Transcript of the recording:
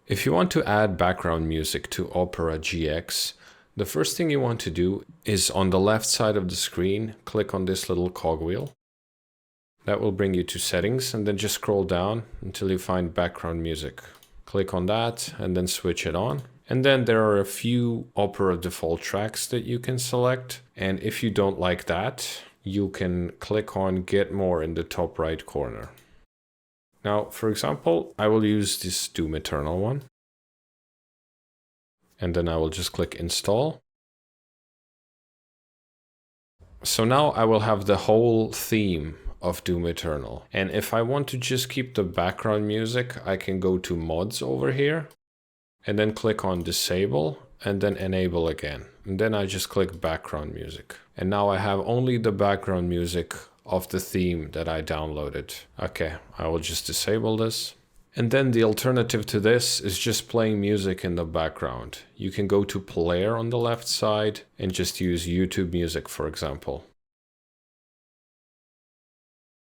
If you want to add background music to Opera GX, the first thing you want to do is on the left side of the screen, click on this little cogwheel. That will bring you to settings, and then just scroll down until you find background music. Click on that and then switch it on. And then there are a few Opera default tracks that you can select. And if you don't like that, you can click on Get More in the top right corner. Now, for example, I will use this Doom Eternal one. And then I will just click Install. So now I will have the whole theme of Doom Eternal. And if I want to just keep the background music, I can go to Mods over here and then click on Disable and then Enable again. And then I just click Background Music. And now I have only the background music of the theme that I downloaded. Okay, I will just disable this. And then the alternative to this is just playing music in the background. You can go to Player on the left side and just use YouTube Music, for example.